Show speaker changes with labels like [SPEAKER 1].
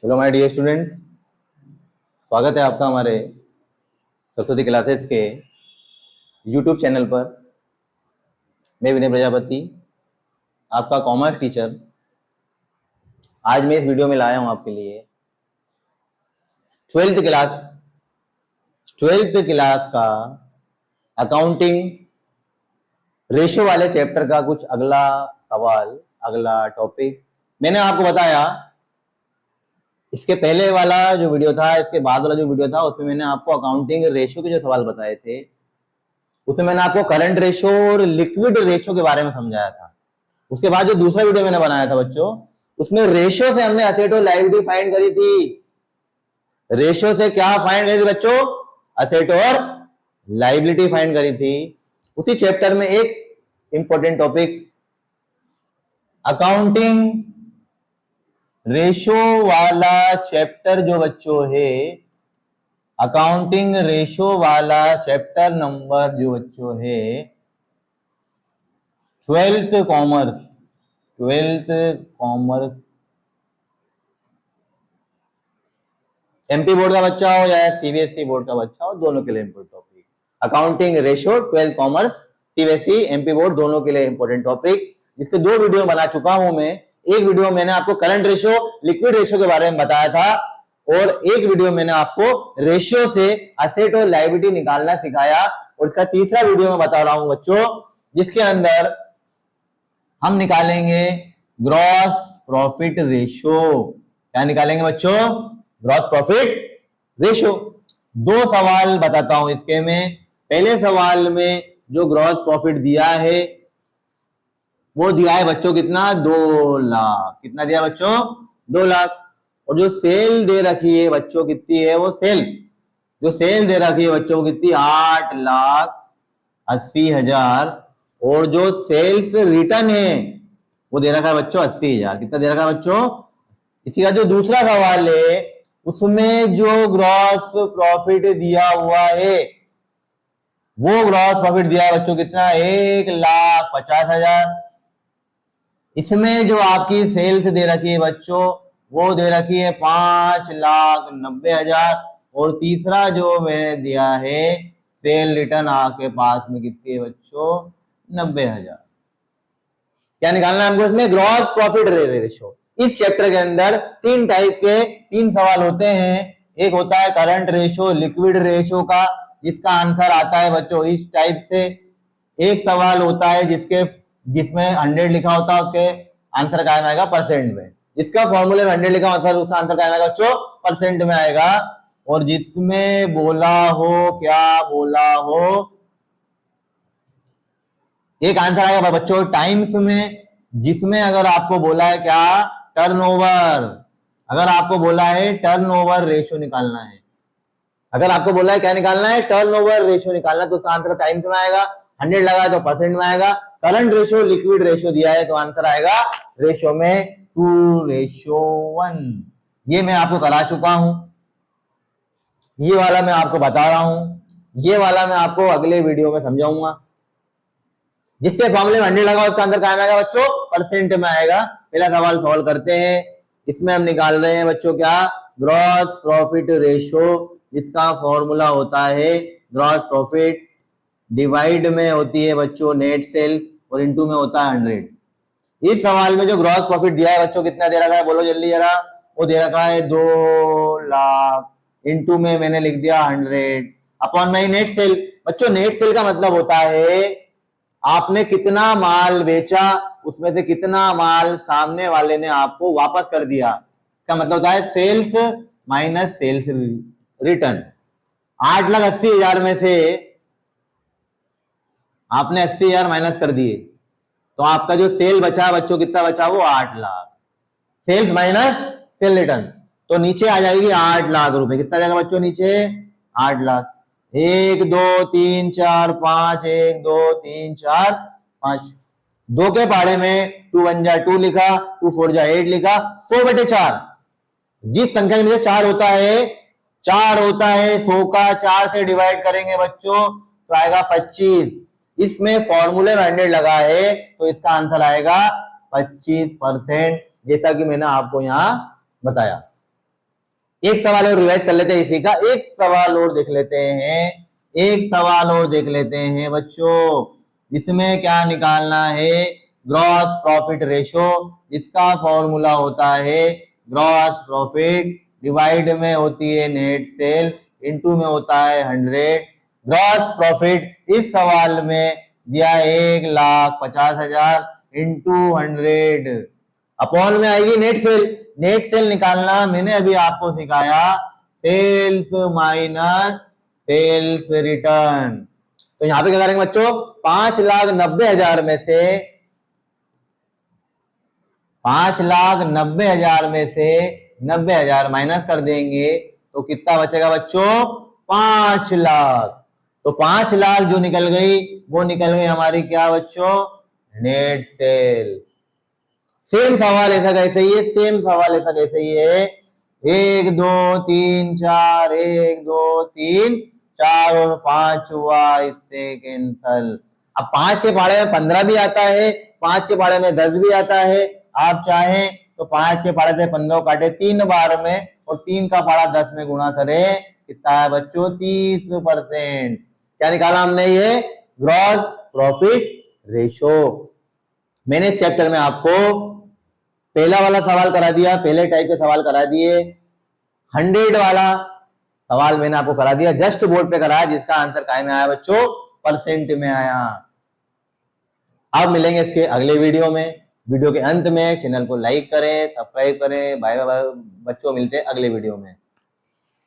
[SPEAKER 1] Hello my dear students, स्वागत है आपका हमारे सरस्वती क्लासेस के यूट्यूब चैनल पर। मैं विनय प्रजापति, आपका कॉमर्स टीचर। आज मैं इस वीडियो में लाया हूं आपके लिए ट्वेल्थ क्लास का अकाउंटिंग रेशो वाले चैप्टर का कुछ अगला सवाल, अगला टॉपिक। मैंने आपको बताया इसके पहले वाला जो वीडियो था, इसके बाद वाला जो वीडियो था, उसमें मैंने आपको अकाउंटिंग रेशो के जो सवाल बताए थे, उसमें मैंने आपको करंट रेशो और लिक्विड रेशो के बारे में समझाया था। उसके बाद जो दूसरा वीडियो मैंने बनाया था बच्चों, उसमें रेशो से हमने असेट और लायबिलिटी फाइंड करी थी। रेशो से क्या फाइंड करी थी बच्चों? असेट और लायबिलिटी फाइंड करी थी। उसी चैप्टर में एक इंपॉर्टेंट टॉपिक अकाउंटिंग रेशो वाला चैप्टर जो बच्चों है, अकाउंटिंग रेशो वाला चैप्टर नंबर जो बच्चों है ट्वेल्थ कॉमर्स एमपी बोर्ड का बच्चा हो या सीबीएसई बोर्ड का बच्चा हो, दोनों के लिए important topic. Accounting ratio twelfth commerce CBSE MP board दोनों के लिए इंपोर्टेंट टॉपिक, जिसके दो वीडियो बना चुका हूं मैं। एक वीडियो मैंने आपको करंट रेशो लिक्विड रेशो के बारे में बताया था, और एक वीडियो मैंने आपको रेशियो से असेट और लायबिलिटी निकालना सिखाया। और इसका तीसरा वीडियो मैं बता रहा हूं बच्चों, जिसके अंदर हम निकालेंगे ग्रॉस प्रॉफिट रेशो। क्या निकालेंगे बच्चों? Gross profit ratio. दो सवाल बताता हूं इसके में। पहले सवाल में जो ग्रॉस प्रॉफिट दिया है वो दिया है बच्चों कितना? 2 लाख। कितना दिया बच्चों? 2 लाख। और जो सेल दे रखी है बच्चों कितनी है? वो जो सेल दे रखी है बच्चों कितनी? 8,80,000। और जो सेल्स रिटर्न है वो दे रखा है बच्चों 80,000। कितना दे रखा है बच्चों? इसी का जो दूसरा सवाल है उसमें जो ग्रॉस प्रॉफिट दिया हुआ है, वो ग्रॉस प्रॉफिट दिया है बच्चों कितना? 1,50,000। इसमें जो आपकी सेल्स दे रखी है बच्चों, वो दे रखी है 5,90,000। और तीसरा जो मैंने दिया है सेल रिटर्न आपके पास में कितनी है बच्चों? 90,000। क्या निकालना है हमको इसमें? Gross profit ratio. इस चैप्टर के अंदर तीन टाइप के तीन सवाल होते हैं। एक होता है करंट रेशो लिक्विड रेशो का, जिसका आंसर आता है बच्चों इस टाइप से। एक सवाल होता है जिसमें 100 लिखा होता है, उसके आंसर क्या आएगा? परसेंट में। जिसका फॉर्मूले में 100 लिखा होता है उसका आंसर क्या आएगा बच्चों? परसेंट में आएगा। और जिसमें बोला हो, क्या बोला हो, एक आंसर आएगा बच्चों टाइम्स में, जिसमें अगर आपको बोला है क्या? टर्नओवर। अगर आपको बोला है टर्नओवर रेशो निकालना है, अगर आपको बोला है क्या निकालना है? टर्नओवर रेशो निकालना, तो उसका आंसर टाइम्स में आएगा। 100 लगा है तो परसेंट में आएगा। करंट रेशो लिक्विड रेशो दिया है तो आंसर आएगा रेशो में 2:1। ये मैं आपको करा चुका हूं, ये वाला मैं आपको बता रहा हूं, ये वाला मैं आपको अगले वीडियो में समझाऊंगा। जिसके फॉर्मूले में 100 लगा उसका आंसर कहां में आएगा बच्चों? परसेंट में आएगा। पहला सवाल सॉल्व करते हैं। इसमें हम निकाल रहे हैं बच्चों क्या? ग्रॉस प्रॉफिट रेशो, जिसका फॉर्मूला होता है ग्रॉस प्रॉफिट डिवाइड में होती है बच्चों नेट सेल, और इनटू में होता है 100। इस सवाल में जो ग्रॉस प्रॉफिट दिया है बच्चों कितना दे रखा है? बोलो जल्दी जरा। वो दे रखा है 2 लाख। इनटू में मैंने लिख दिया 100 अपॉन में नेट सेल। बच्चों नेट सेल का मतलब होता है आपने कितना माल बेचा, उसमें से कितना माल सामने वाले ने आपको वापस कर दिया। इसका मतलब होता है सेल्स माइनस सेल्स रिटर्न। 8,80,000 में से आपने 80,000 माइनस कर दिए, तो आपका जो सेल बचा बच्चों कितना बचा? वो 8 lakh. Sales minus sale return, तो नीचे आ जाएगी 8 लाख रुपए। कितना जाएगा बच्चों नीचे? 8 लाख। 1 2 3 4 5, 1 2 3 4 5। 2 के पहाड़े में 2 1 जा 2 लिखा, 2 4 जा 8 लिखा। 100/4। जिस संख्या के नीचे 4 होता है, 100 का 4 से डिवाइड करेंगे बच्चों तो आएगा 25। इसमें फॉर्मूले में 100 लगा है तो इसका आंसर आएगा 25%, जैसा कि मैंने आपको यहां बताया। एक सवाल और रिवाइज कर लेते हैं इसी का, एक सवाल और देख लेते हैं, एक सवाल और देख लेते हैं बच्चों, इसमें क्या निकालना है, ग्रॉस प्रॉफिट रेशो। इसका फॉर्मूला होता है ग्रॉस प्रॉफिट डिवाइड में होती है नेट सेल, इनटू में होता है 100। ग्रॉस प्रॉफिट इस सवाल में दिया 1,50,000 इंटू 100 अपॉन में आएगी नेट सेल। नेट सेल निकालना मैंने अभी आपको सिखाया, सेल्स माइनस सेल्स रिटर्न। तो यहां पे क्या करेंगे बच्चों, 5,90,000 में से 5,90,000 में से 90,000 माइनस कर देंगे तो कितना बचेगा बच्चों, 5 लाख। तो 5 लाख जो निकल गई वो निकल गई हमारी क्या बच्चों, नेट सेल। सेम सवाल ऐसा कैसे ही है, सेम सवाल ऐसा कैसे ही है, 1 2 3 4, 1 2 3 4 और 5 हुआ, इससे कैंसल। अब 5 के पहाड़े में 15 भी आता है, 5 के पहाड़े में 10 भी आता है। आप चाहें तो 5 के पहाड़े से 15 काटे 3 बार में और 3 का पहाड़ा 10 में गुणा करें, कितना है बच्चों, 30%। क्या निकाला हमने, ये ग्रॉस प्रॉफिट रेशो। मैंने इस चैप्टर में आपको पहला वाला सवाल करा दिया, पहले टाइप के सवाल करा दिए, 100 वाला सवाल मैंने आपको करा दिया, जस्ट बोर्ड पे कराया, जिसका आंसर काय में आया बच्चों, परसेंट में आया। अब मिलेंगे इसके अगले वीडियो में। वीडियो के अंत में चैनल को लाइक करें, सब्सक्राइब करें। बाय बाय बच्चों, मिलते हैं अगले वीडियो में।